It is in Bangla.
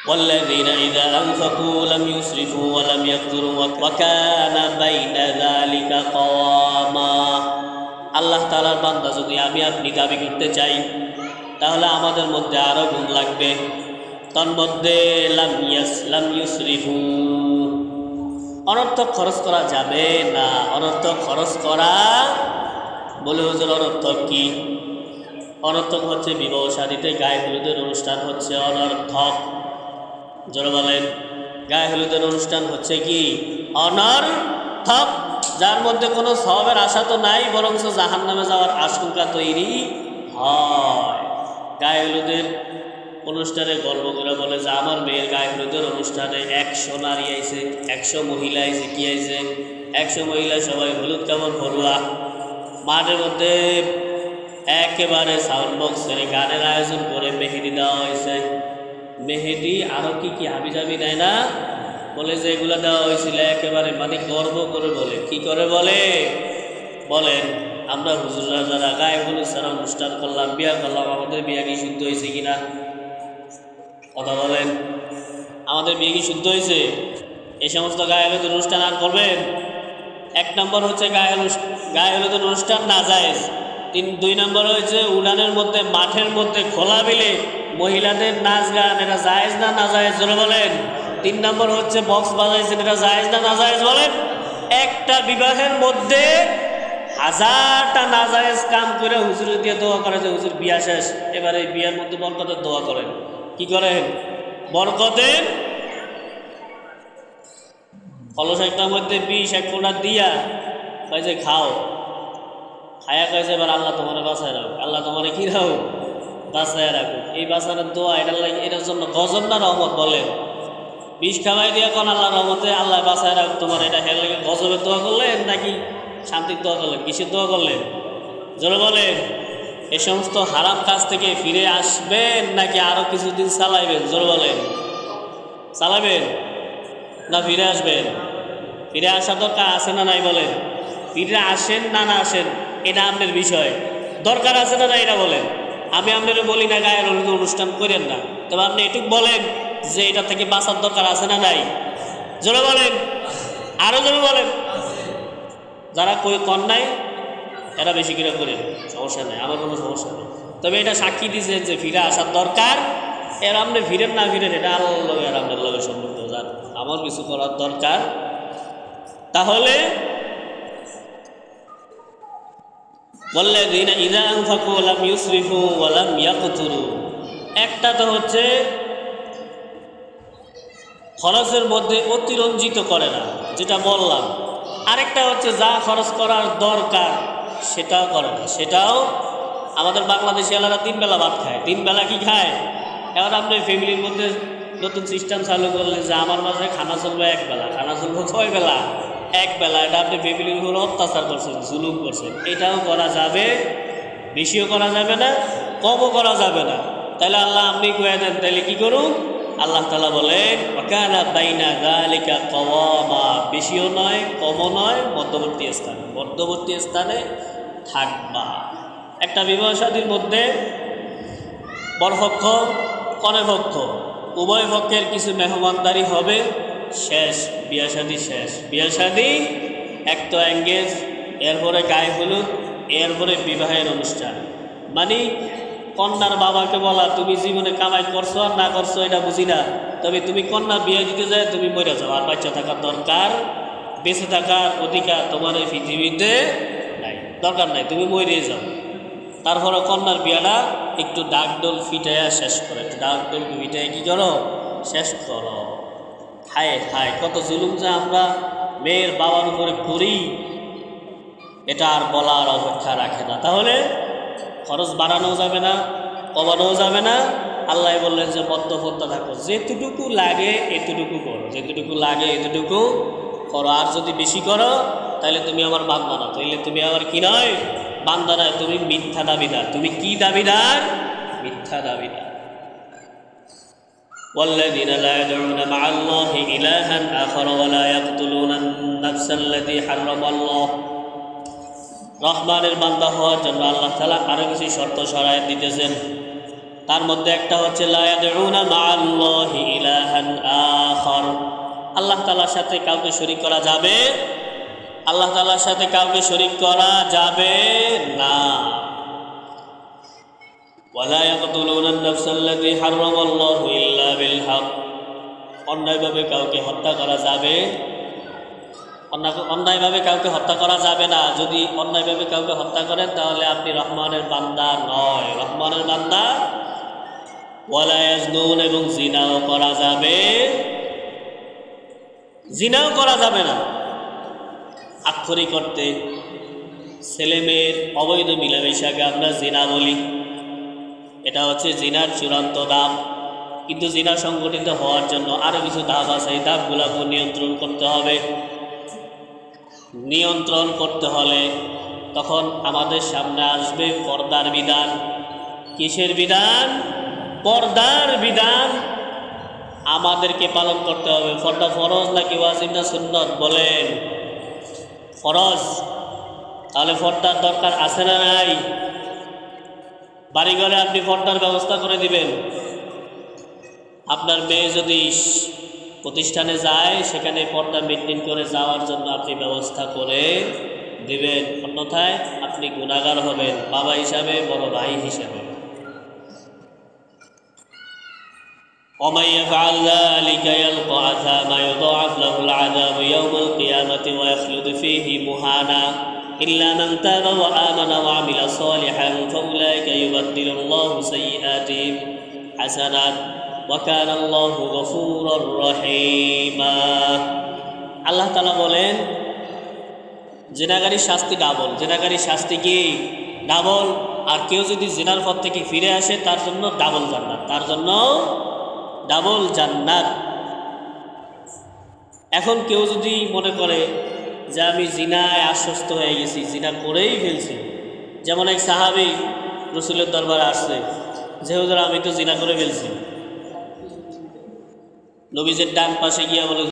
والذين إذا أنفقوا لم يسرفوا ولم يقتروا وكان بين ذلك قواما। আল্লাহ তাআলার বান্দা যদি আমি আপনি দাবি করতে চাই তাহলে আমাদের মধ্যে আরো গুণ লাগবে। তন্মধ্যে লাম ইউসরিফু, অনর্থক খরচ করা যাবে না। অনর্থক খরচ করা বলে হুজুর অনর্থক কি? অনর্থক হচ্ছে বিবাহ শাদীতে গায়ে হলুদের অনুষ্ঠান হচ্ছে অনর্থক। জোরে বলেন, গায়ে হলুদের অনুষ্ঠান হচ্ছে কি? অনর্থক, যার মধ্যে কোনো সওয়াবের আশা তো নাই, বরং জাহান্নামে যাওয়ার আশঙ্কা তৈরি হয়। গায়ে হলুদের অনুষ্ঠানে গল্প করে বলে যে আমার মেয়ের গায়ে হলুদের অনুষ্ঠানে 100 নারী আইছে, 100 মহিলা আইছে। কি আইছে? 100 মহিলা, সবাই হলুদ কাপড় পরুয়া। মাঠের মধ্যে একেবারে সাউন্ড বক্সের গানের আয়োজন করে মেহেদি দেওয়া হয়েছে। মেহেদি আরো কি কি হাবিজাবি দেয় না? বলে যে এগুলো দেওয়া হয়েছিল একেবারে মানে গর্ব করে বলে। কি করে বলে? বলেন আমরা হুজুররা যারা গায়ে হলুদ ছাড়া অনুষ্ঠান করলাম, বিয়া করলাম, আমাদের বিয়া কি শুদ্ধ হয়েছে কিনা? কথা বলেন, আমাদের বিয়ে কি শুদ্ধ হয়েছে? এই সমস্ত গায়ে হলুদের অনুষ্ঠান আর করবেন? 1 নম্বর হচ্ছে গায়ে হলুদের অনুষ্ঠান নাজায়েজ। 2 নম্বর হচ্ছে উড়ানের মধ্যে, মাঠের মধ্যে, খোলা বিলে মহিলাদের নাচ গান, এটা জায়েজ না নাজায়েজ? জোরে বলেন। 3 নম্বর হচ্ছে বক্স বাজাইছেন, এটা জায়েজ না নাজায়েজ বলেন? একটা বিবাহের মধ্যে 1000টা নাজায়েজ কাম করে হুজুর দিয়ে দোয়া করে যে হুজুর বিয়া শেষ, এবারে বিয়ার মধ্যে বরকতের দোয়া করেন। কি করেন? বরকতের কলস একটার মধ্যে 20 কোটা দিয়া কয় যে খাও, খায়া কয় যে এবার আল্লাহ তোমার বাঁচায় রাখো, আল্লাহ তোমার কি রাখো? বাঁচায় রাখো। এই বাঁচানোর দোয়া এটার জন্য গজব না রহমত? বলেন। 20 খাওয়াই দিয়া কোন আল্লাহ রহমতে আল্লাহ বাঁচায় রাখো তোমার, এটা হের লাগে গজবের দোয়া করলেন নাকি শান্তির দোয়া করলেন? কিসের দোয়া করলেন? জোরে বলেন। এ সমস্ত হারাম কাজ থেকে ফিরে আসবেন নাকি আরো কিছুদিন চালাইবেন? জোরে বলেন। চালাবেন না ফিরে আসবেন? ফিরে আসা দরকার আছে না নাই? বলেন। ফিরে আসেন না না আসেন এটা আপনার বিষয়। দরকার আছে না না এটা বলেন। আমি আপনারা বলি না গায়ের হলুদ অনুষ্ঠান করেন না, তবে আপনি এটুক বলেন যে এটা থেকে বাঁচার দরকার আছে না নাই? জোরে বলেন, আরো জোরে বলেন। যারা কন নাই এরা বেশি করে করেন, সমস্যা নেই, আমার কোনো সমস্যা নেই। তবে এটা সাক্ষী দিয়েছে যে ফিরে আসার দরকার। এর আপনি ফিরেন না ফিরেন এটা আল্লাহর লগে আর আপনার লগে সম্পর্ক, যান আমার কিছু করার দরকার। তাহলে ওয়াল্লাযীনা ইযা আনফাকু লাম ইউসরিফু ওয়া লাম ইয়াকতুরু, একটা তো হচ্ছে খরচের মধ্যে অতিরঞ্জিত করে না, যেটা বললাম। আরেকটা হচ্ছে যা খরচ করার দরকার সেটাও করে না। সেটাও আমাদের বাংলাদেশি এলাকা 3 বেলা ভাত খায়। 3 বেলা কি খায়? এবার আপনি ফ্যামিলির মধ্যে নতুন সিস্টেম চালু করলেন যে আমার মাঝে খানা চলবে 1 বেলা, খানা চলবে 6 বেলা, 1 বেলা। এটা আপনি ফ্যামিলির উপর অত্যাচার করছেন, জুলুম করছেন। এটাও করা যাবে, বেশিও করা যাবে না, কমও করা যাবে না। তাহলে আল্লাহ আপনি কয়ে দেন, তাহলে কি করুন? আল্লাহ তাআলা বলেন ওয়াকানা বাইনা যালিকা কাওয়ামা, বেশিও নয় কমও নয়, মধ্যবর্তী স্থানে, মধ্যবর্তী স্থানে থাকবা। একটা বিবাহ শাদীর মধ্যে বরপক্ষ কনেপক্ষ উভয় পক্ষের কিছু মেহমানদারি হবে, শেষ বিয়া শাদী শেষ। বিয়া শাদী এক তো এঙ্গেজ, এরপরে গায়ে হলুদ, এরপরে বিবাহের অনুষ্ঠান। মানে কন্যার বাবাকে বলা তুমি জীবনে কামাই করছো আর না করছো এটা বুঝি না, তবে তুমি কন্যা বিয়ে দিতে যায় তুমি মরে যাও, আর বাচ্চা থাকার দরকার, বেঁচে থাকার অধিকার তোমার এই পৃথিবীতে নাই, দরকার নাই, তুমি মরে যাও। তারপরে কন্যার বিয়াটা একটু ডাকডোল ফিটাইয়া শেষ করো, একটু ডাকডোল ফিটাইয়া কি করো? শেষ করো। হায় হায় কত জুলুম যা আমরা মেয়ের বাবার উপরে করি, এটা আর বলার অপেক্ষা রাখে না। তাহলে খরচ বাড়ানো যাবে না, কমানো যাবে না। আল্লাহ বললেন যে মধ্যপন্থা থাকো, যেতটুকু লাগে এতটুকু করো, যেতটুকু লাগে এতটুকু করো। আর যদি বেশি করো তাহলে তুমি আমার বান্দা না, তাহলে তুমি আমার কি নয়? বান্দা নয়, তুমি মিথ্যা দাবিদার। তুমি কি দাবিদার? মিথ্যা দাবিদার। والذين لا يدعون مع الله إلها آخر ولا يقتلون النفس التي حرم الله। রহমানের বান্দা হওয়ার জন্য আল্লাহ তাআলা আরো কিছু শর্ত শরায়েত দিতেছেন। তার মধ্যে একটা হচ্ছে লা ইয়াদউনা মা'আল্লাহি ইলাহা তাআলার সাথে কাউকে শরীক করা যাবে? আল্লাহ তাআলার সাথে কাউকে শরীক করা যাবে না। ওয়ালা ইয়াকতুলুনান নাফসাল্লাতী হারামাল্লাহু ইল্লা বিল হক, অন্যায়ভাবে কাউকে হত্যা করা যাবে, অন্যায়ভাবে কাউকে হত্যা করা যাবে না। যদি অন্যায়ভাবে কাউকে হত্যা করেন তাহলে আপনি রহমানের বান্দা নয়, রহমানের বান্দা। ওয়ালা ইয়াজনুন, এবং জিনাও করা যাবে, জিনাও করা যাবে না। আক্ষরিক অর্থে ছেলে মেয়ের অবৈধ মিলামেশাকে আমরা জিনা বলি। এটা হচ্ছে জিনার চূড়ান্ত ধাপ। কিন্তু জিনা সংগঠিত হওয়ার জন্য আরো কিছু ধাপ আছে। এই ধাপগুলোকে নিয়ন্ত্রণ করতে হবে। নিয়ন্ত্রণ করতে হলে তখন আমাদের সামনে আসবে পর্দার বিধান। কিসের বিধান? পর্দার বিধান আমাদেরকে পালন করতে হবে। পর্দা ফরজ নাকি ওয়াজিব না সুন্নত? বলেন। ফরজ। তাহলে পর্দার দরকার আছে না নাই? বাড়িঘরে আপনি পর্দার ব্যবস্থা করে দিবেন। আপনার মেয়ে যদি প্রতিষ্ঠানে যায় সেখানে পর্দা মেনটেন করে যাওয়ার জন্য আপনি ব্যবস্থা করে দিবেন, অন্যথায় আপনি গুনাহগার হবেন, বাবা হিসাবে, বড় ভাই হিসাবে। ومن يفعل ذلك يلقى عذابا يضاعف له العذاب يوم القيامة ويخلد فيه مهانا إلا من تاب وآمن وعمل صالحا فأولئك يبدل الله سيئاتهم حسنات وكان الله غفورا رحيما। আল্লাহ তাআলা বলেন জিনাকারীর শাস্তি ডাবল। জিনাকারীর শাস্তি কি? ডাবল। আর কেউ যদি জিনার পথ থেকে ফিরে আসে তার জন্য ডাবল জান্নাত, তার জন্য ডাবল জান্নাত। এখন কেউ যদি মনে করে যে আমি জিনায় আশ্বস্ত হয়ে গেছি, জিনা করেই ফেলছি, যেমন এক সাহাবী রাসূলের দরবারে আসছে যে হুজুর আমি তো জিনা করে ফেলছি। নবীজের ডান পাশে গিয়া বলে